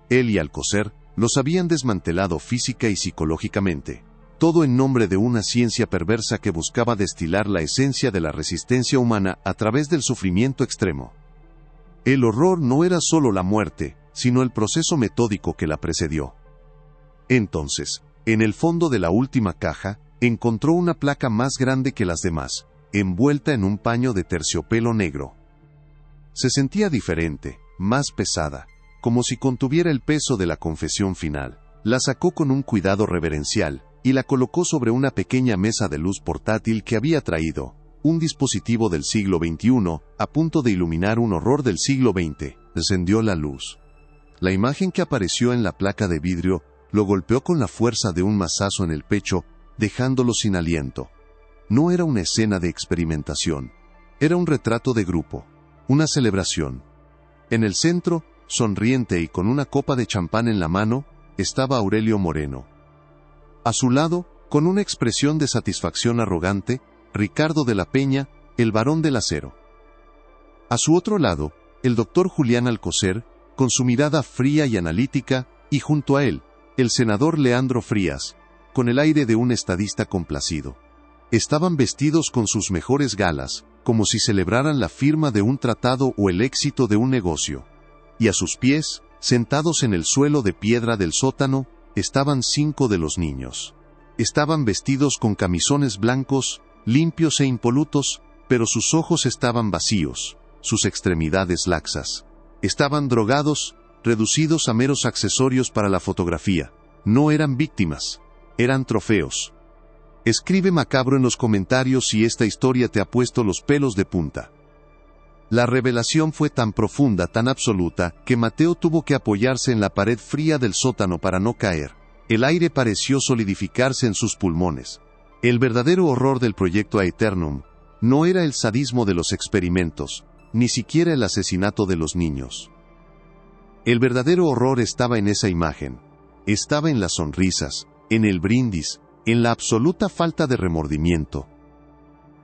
Él y Alcocer los habían desmantelado física y psicológicamente. Todo en nombre de una ciencia perversa que buscaba destilar la esencia de la resistencia humana a través del sufrimiento extremo. El horror no era solo la muerte, sino el proceso metódico que la precedió. Entonces, en el fondo de la última caja, encontró una placa más grande que las demás, envuelta en un paño de terciopelo negro. Se sentía diferente, más pesada, como si contuviera el peso de la confesión final. La sacó con un cuidado reverencial, y la colocó sobre una pequeña mesa de luz portátil que había traído, un dispositivo del siglo XXI, a punto de iluminar un horror del siglo XX. Encendió la luz. La imagen que apareció en la placa de vidrio lo golpeó con la fuerza de un mazazo en el pecho, dejándolo sin aliento. No era una escena de experimentación. Era un retrato de grupo. Una celebración. En el centro, sonriente y con una copa de champán en la mano, estaba Aurelio Moreno. A su lado, con una expresión de satisfacción arrogante, Ricardo de la Peña, el varón del acero. A su otro lado, el doctor Julián Alcocer, con su mirada fría y analítica, y junto a él, el senador Leandro Frías, con el aire de un estadista complacido. Estaban vestidos con sus mejores galas, como si celebraran la firma de un tratado o el éxito de un negocio. Y a sus pies, sentados en el suelo de piedra del sótano, estaban 5 de los niños. Estaban vestidos con camisones blancos, limpios e impolutos, pero sus ojos estaban vacíos, sus extremidades laxas. Estaban drogados, reducidos a meros accesorios para la fotografía. No eran víctimas, eran trofeos. Escribe macabro en los comentarios si esta historia te ha puesto los pelos de punta. La revelación fue tan profunda, tan absoluta, que Mateo tuvo que apoyarse en la pared fría del sótano para no caer. El aire pareció solidificarse en sus pulmones. El verdadero horror del proyecto Aeternum no era el sadismo de los experimentos, ni siquiera el asesinato de los niños. El verdadero horror estaba en esa imagen. Estaba en las sonrisas, en el brindis, en la absoluta falta de remordimiento.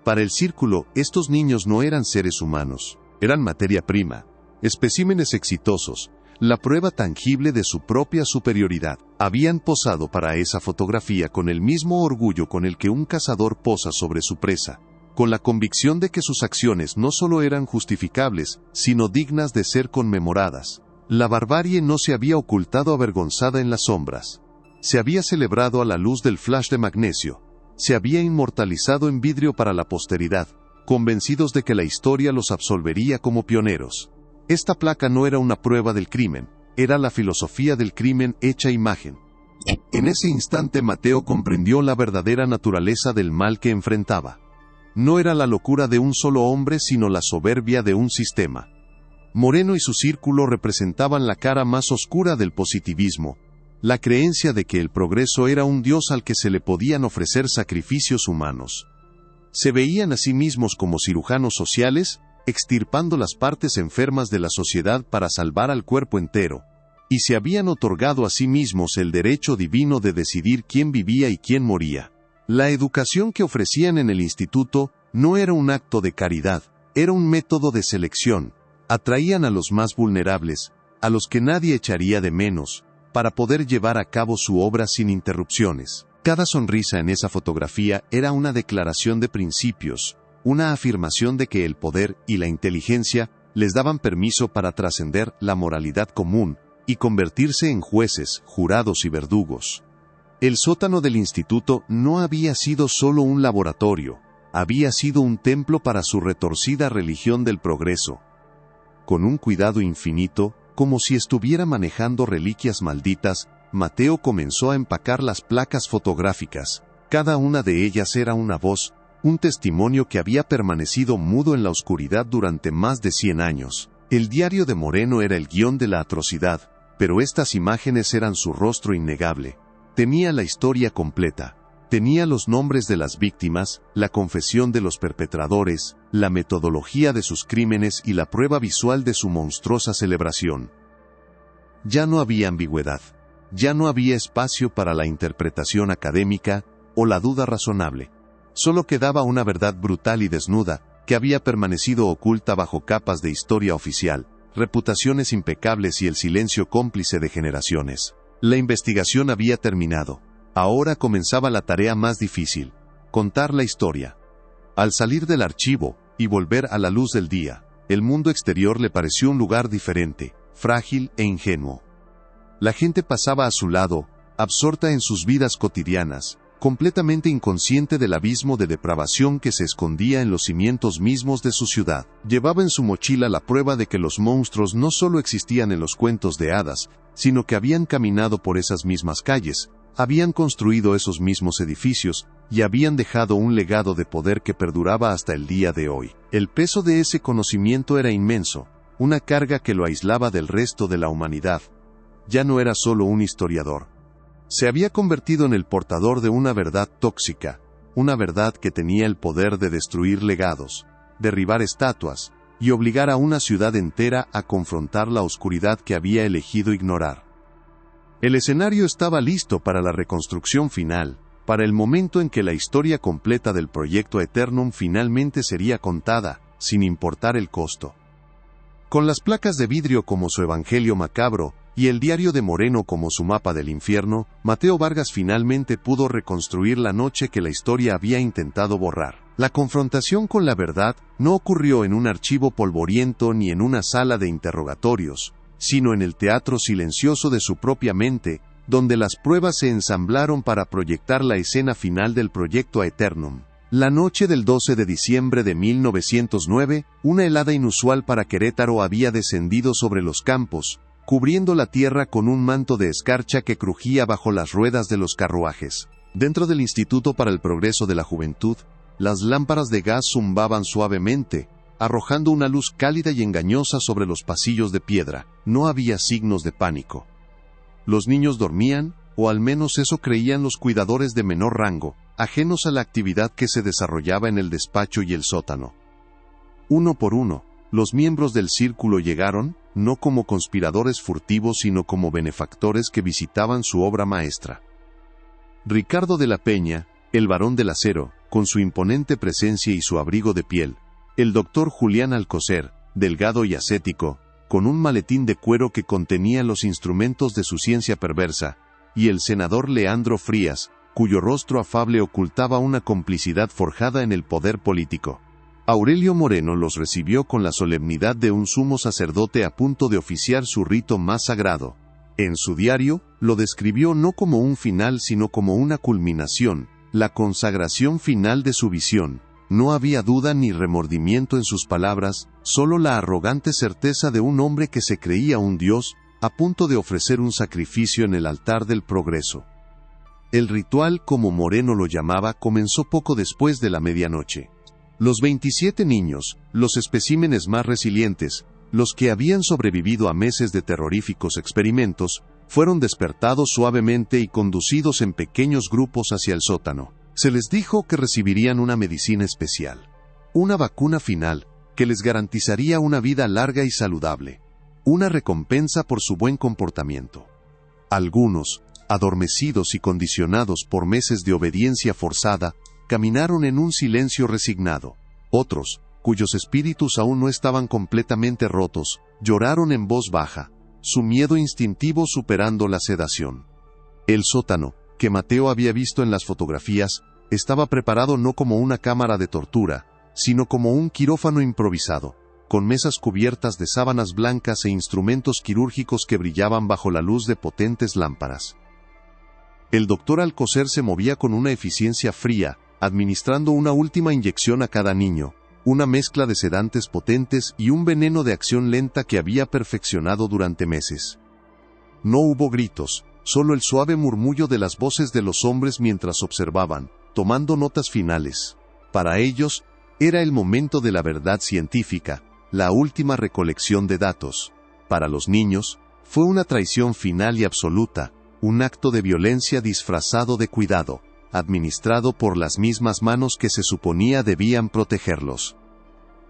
Para el círculo, estos niños no eran seres humanos, eran materia prima, especímenes exitosos, la prueba tangible de su propia superioridad. Habían posado para esa fotografía con el mismo orgullo con el que un cazador posa sobre su presa. con la convicción de que sus acciones no solo eran justificables, sino dignas de ser conmemoradas. La barbarie no se había ocultado avergonzada en las sombras. Se había celebrado a la luz del flash de magnesio. Se había inmortalizado en vidrio para la posteridad, convencidos de que la historia los absolvería como pioneros. Esta placa no era una prueba del crimen, era la filosofía del crimen hecha imagen. En ese instante Mateo comprendió la verdadera naturaleza del mal que enfrentaba. No era la locura de un solo hombre, sino la soberbia de un sistema. Moreno y su círculo representaban la cara más oscura del positivismo, la creencia de que el progreso era un dios al que se le podían ofrecer sacrificios humanos. Se veían a sí mismos como cirujanos sociales, extirpando las partes enfermas de la sociedad para salvar al cuerpo entero, y se habían otorgado a sí mismos el derecho divino de decidir quién vivía y quién moría. La educación que ofrecían en el instituto no era un acto de caridad, era un método de selección. Atraían a los más vulnerables, a los que nadie echaría de menos, para poder llevar a cabo su obra sin interrupciones. Cada sonrisa en esa fotografía era una declaración de principios, una afirmación de que el poder y la inteligencia les daban permiso para trascender la moralidad común y convertirse en jueces, jurados y verdugos. El sótano del instituto no había sido solo un laboratorio, había sido un templo para su retorcida religión del progreso. Con un cuidado infinito, como si estuviera manejando reliquias malditas, Mateo comenzó a empacar las placas fotográficas. Cada una de ellas era una voz, un testimonio que había permanecido mudo en la oscuridad durante más de 100 años. El diario de Moreno era el guión de la atrocidad, pero estas imágenes eran su rostro innegable. Tenía la historia completa. Tenía los nombres de las víctimas, la confesión de los perpetradores, la metodología de sus crímenes y la prueba visual de su monstruosa celebración. Ya no había ambigüedad. Ya no había espacio para la interpretación académica o la duda razonable. Solo quedaba una verdad brutal y desnuda, que había permanecido oculta bajo capas de historia oficial, reputaciones impecables y el silencio cómplice de generaciones. La investigación había terminado. Ahora comenzaba la tarea más difícil: contar la historia. Al salir del archivo y volver a la luz del día, el mundo exterior le pareció un lugar diferente, frágil e ingenuo. La gente pasaba a su lado, absorta en sus vidas cotidianas, completamente inconsciente del abismo de depravación que se escondía en los cimientos mismos de su ciudad. Llevaba en su mochila la prueba de que los monstruos no solo existían en los cuentos de hadas, sino que habían caminado por esas mismas calles, habían construido esos mismos edificios, y habían dejado un legado de poder que perduraba hasta el día de hoy. El peso de ese conocimiento era inmenso, una carga que lo aislaba del resto de la humanidad. Ya no era solo un historiador. Se había convertido en el portador de una verdad tóxica, una verdad que tenía el poder de destruir legados, derribar estatuas, y obligar a una ciudad entera a confrontar la oscuridad que había elegido ignorar. El escenario estaba listo para la reconstrucción final, para el momento en que la historia completa del proyecto Aeternum finalmente sería contada, sin importar el costo. Con las placas de vidrio como su evangelio macabro, y el diario de Moreno como su mapa del infierno, Mateo Vargas finalmente pudo reconstruir la noche que la historia había intentado borrar. La confrontación con la verdad no ocurrió en un archivo polvoriento ni en una sala de interrogatorios, sino en el teatro silencioso de su propia mente, donde las pruebas se ensamblaron para proyectar la escena final del proyecto Aeternum. La noche del 12 de diciembre de 1909, una helada inusual para Querétaro había descendido sobre los campos, cubriendo la tierra con un manto de escarcha que crujía bajo las ruedas de los carruajes. Dentro del Instituto para el Progreso de la Juventud, las lámparas de gas zumbaban suavemente, arrojando una luz cálida y engañosa sobre los pasillos de piedra. No había signos de pánico. Los niños dormían, o al menos eso creían los cuidadores de menor rango, ajenos a la actividad que se desarrollaba en el despacho y el sótano. Uno por uno, los miembros del círculo llegaron, no como conspiradores furtivos sino como benefactores que visitaban su obra maestra. Ricardo de la Peña, el varón del acero, con su imponente presencia y su abrigo de piel; el doctor Julián Alcocer, delgado y ascético, con un maletín de cuero que contenía los instrumentos de su ciencia perversa; y el senador Leandro Frías, cuyo rostro afable ocultaba una complicidad forjada en el poder político. Aurelio Moreno los recibió con la solemnidad de un sumo sacerdote a punto de oficiar su rito más sagrado. En su diario, lo describió no como un final sino como una culminación, la consagración final de su visión. No había duda ni remordimiento en sus palabras, solo la arrogante certeza de un hombre que se creía un dios, a punto de ofrecer un sacrificio en el altar del progreso. El ritual, como Moreno lo llamaba, comenzó poco después de la medianoche. Los 27 niños, los especímenes más resilientes, los que habían sobrevivido a meses de terroríficos experimentos, fueron despertados suavemente y conducidos en pequeños grupos hacia el sótano. Se les dijo que recibirían una medicina especial, una vacuna final, que les garantizaría una vida larga y saludable, una recompensa por su buen comportamiento. Algunos, adormecidos y condicionados por meses de obediencia forzada, caminaron en un silencio resignado. Otros, cuyos espíritus aún no estaban completamente rotos, lloraron en voz baja, su miedo instintivo superando la sedación. El sótano, que Mateo había visto en las fotografías, estaba preparado no como una cámara de tortura, sino como un quirófano improvisado, con mesas cubiertas de sábanas blancas e instrumentos quirúrgicos que brillaban bajo la luz de potentes lámparas. El doctor Alcocer se movía con una eficiencia fría, administrando una última inyección a cada niño, una mezcla de sedantes potentes y un veneno de acción lenta que había perfeccionado durante meses. No hubo gritos, solo el suave murmullo de las voces de los hombres mientras observaban, tomando notas finales. Para ellos, era el momento de la verdad científica, la última recolección de datos. Para los niños, fue una traición final y absoluta, un acto de violencia disfrazado de cuidado, administrado por las mismas manos que se suponía debían protegerlos.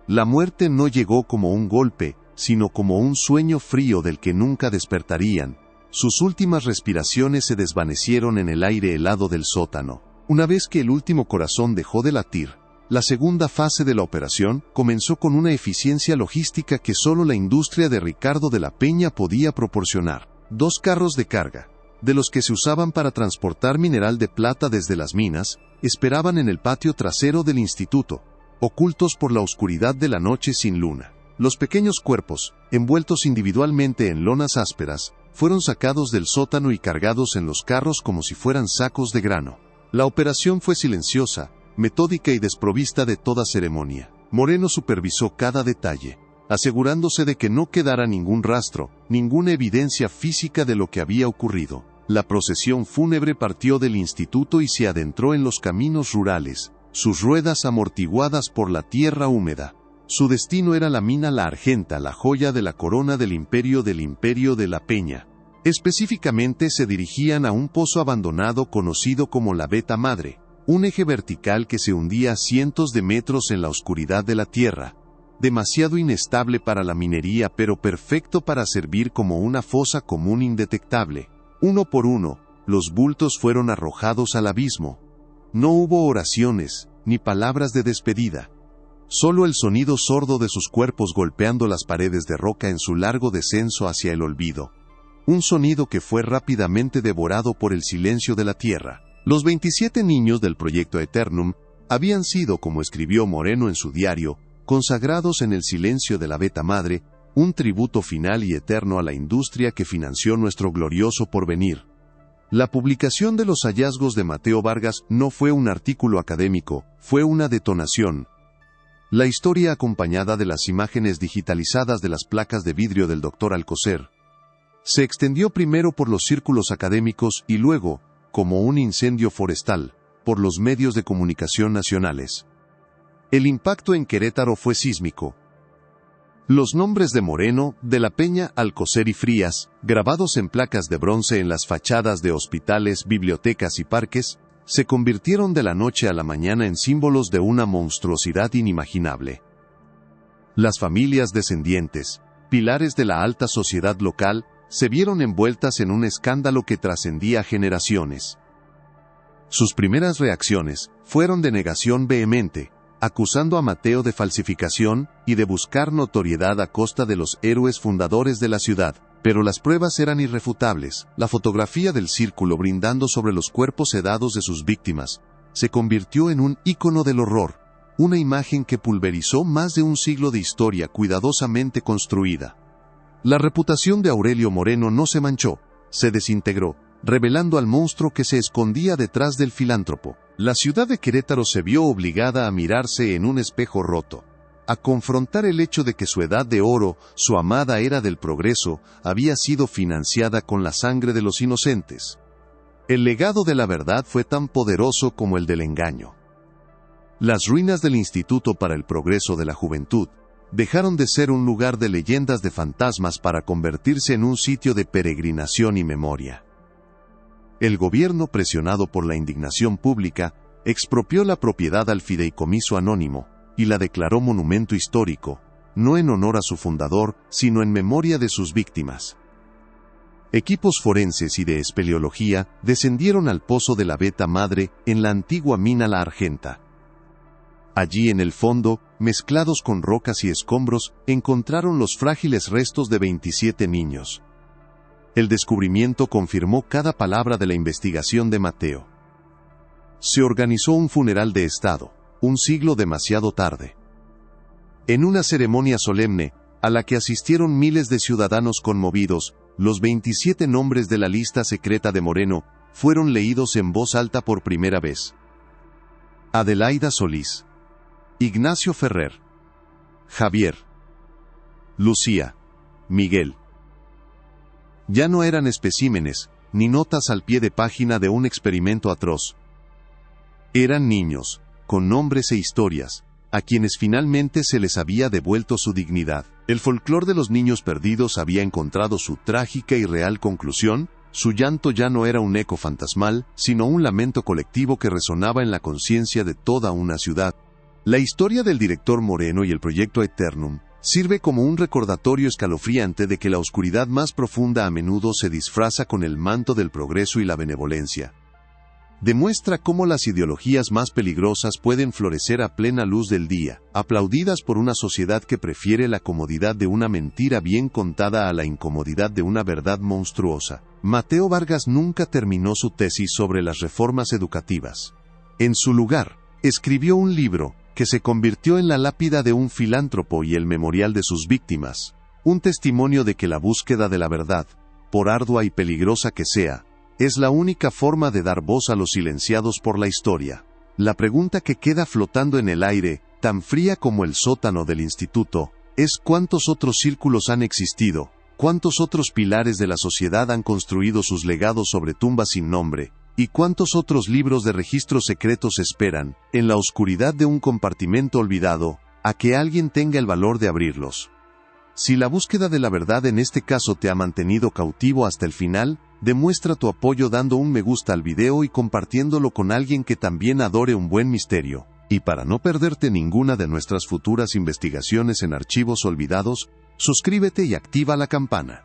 La muerte no llegó como un golpe, sino como un sueño frío del que nunca despertarían. Sus últimas respiraciones se desvanecieron en el aire helado del sótano. Una vez que el último corazón dejó de latir, la segunda fase de la operación comenzó con una eficiencia logística que solo la industria de Ricardo de la Peña podía proporcionar. 2 carros de carga, de los que se usaban para transportar mineral de plata desde las minas, esperaban en el patio trasero del instituto, ocultos por la oscuridad de la noche sin luna. Los pequeños cuerpos, envueltos individualmente en lonas ásperas, fueron sacados del sótano y cargados en los carros como si fueran sacos de grano. La operación fue silenciosa, metódica y desprovista de toda ceremonia. Moreno supervisó cada detalle, asegurándose de que no quedara ningún rastro, ninguna evidencia física de lo que había ocurrido. La procesión fúnebre partió del instituto y se adentró en los caminos rurales, sus ruedas amortiguadas por la tierra húmeda. Su destino era la mina La Argenta, la joya de la corona del Imperio de la Peña. Específicamente se dirigían a un pozo abandonado conocido como la Veta Madre, un eje vertical que se hundía a cientos de metros en la oscuridad de la tierra, demasiado inestable para la minería pero perfecto para servir como una fosa común indetectable. Uno por uno, los bultos fueron arrojados al abismo. No hubo oraciones, ni palabras de despedida. Solo el sonido sordo de sus cuerpos golpeando las paredes de roca en su largo descenso hacia el olvido. Un sonido que fue rápidamente devorado por el silencio de la tierra. Los 27 niños del Proyecto Aeternum habían sido, como escribió Moreno en su diario, consagrados en el silencio de la Veta Madre, un tributo final y eterno a la industria que financió nuestro glorioso porvenir. La publicación de los hallazgos de Mateo Vargas no fue un artículo académico, fue una detonación. La historia acompañada de las imágenes digitalizadas de las placas de vidrio del Dr. Alcocer se extendió primero por los círculos académicos y luego, como un incendio forestal, por los medios de comunicación nacionales. El impacto en Querétaro fue sísmico. Los nombres de Moreno, de la Peña, Alcocer y Frías, grabados en placas de bronce en las fachadas de hospitales, bibliotecas y parques, se convirtieron de la noche a la mañana en símbolos de una monstruosidad inimaginable. Las familias descendientes, pilares de la alta sociedad local, se vieron envueltas en un escándalo que trascendía generaciones. Sus primeras reacciones fueron de negación vehemente, acusando a Mateo de falsificación y de buscar notoriedad a costa de los héroes fundadores de la ciudad. Pero las pruebas eran irrefutables. La fotografía del círculo brindando sobre los cuerpos sedados de sus víctimas se convirtió en un ícono del horror, una imagen que pulverizó más de un siglo de historia cuidadosamente construida. La reputación de Aurelio Moreno no se manchó, se desintegró, revelando al monstruo que se escondía detrás del filántropo. La ciudad de Querétaro se vio obligada a mirarse en un espejo roto, a confrontar el hecho de que su edad de oro, su amada era del progreso, había sido financiada con la sangre de los inocentes. El legado de la verdad fue tan poderoso como el del engaño. Las ruinas del Instituto para el Progreso de la Juventud dejaron de ser un lugar de leyendas de fantasmas para convertirse en un sitio de peregrinación y memoria. El gobierno, presionado por la indignación pública, expropió la propiedad al fideicomiso anónimo y la declaró monumento histórico, no en honor a su fundador, sino en memoria de sus víctimas. Equipos forenses y de espeleología descendieron al pozo de la Beta Madre en la antigua mina La Argenta. Allí en el fondo, mezclados con rocas y escombros, encontraron los frágiles restos de 27 niños. El descubrimiento confirmó cada palabra de la investigación de Mateo. Se organizó un funeral de Estado, un siglo demasiado tarde. En una ceremonia solemne, a la que asistieron miles de ciudadanos conmovidos, los 27 nombres de la lista secreta de Moreno fueron leídos en voz alta por primera vez. Adelaida Solís, Ignacio Ferrer, Javier, Lucía, Miguel. Ya no eran especímenes, ni notas al pie de página de un experimento atroz. Eran niños, con nombres e historias, a quienes finalmente se les había devuelto su dignidad. El folclore de los niños perdidos había encontrado su trágica y real conclusión. Su llanto ya no era un eco fantasmal, sino un lamento colectivo que resonaba en la conciencia de toda una ciudad. La historia del director Moreno y el proyecto Eternum sirve como un recordatorio escalofriante de que la oscuridad más profunda a menudo se disfraza con el manto del progreso y la benevolencia. Demuestra cómo las ideologías más peligrosas pueden florecer a plena luz del día, aplaudidas por una sociedad que prefiere la comodidad de una mentira bien contada a la incomodidad de una verdad monstruosa. Mateo Vargas nunca terminó su tesis sobre las reformas educativas. En su lugar, escribió un libro que se convirtió en la lápida de un filántropo y el memorial de sus víctimas, un testimonio de que la búsqueda de la verdad, por ardua y peligrosa que sea, es la única forma de dar voz a los silenciados por la historia. La pregunta que queda flotando en el aire, tan fría como el sótano del instituto, es ¿cuántos otros círculos han existido? ¿Cuántos otros pilares de la sociedad han construido sus legados sobre tumbas sin nombre? ¿Y cuántos otros libros de registros secretos esperan, en la oscuridad de un compartimento olvidado, a que alguien tenga el valor de abrirlos? Si la búsqueda de la verdad en este caso te ha mantenido cautivo hasta el final, demuestra tu apoyo dando un me gusta al video y compartiéndolo con alguien que también adore un buen misterio. Y para no perderte ninguna de nuestras futuras investigaciones en archivos olvidados, suscríbete y activa la campana.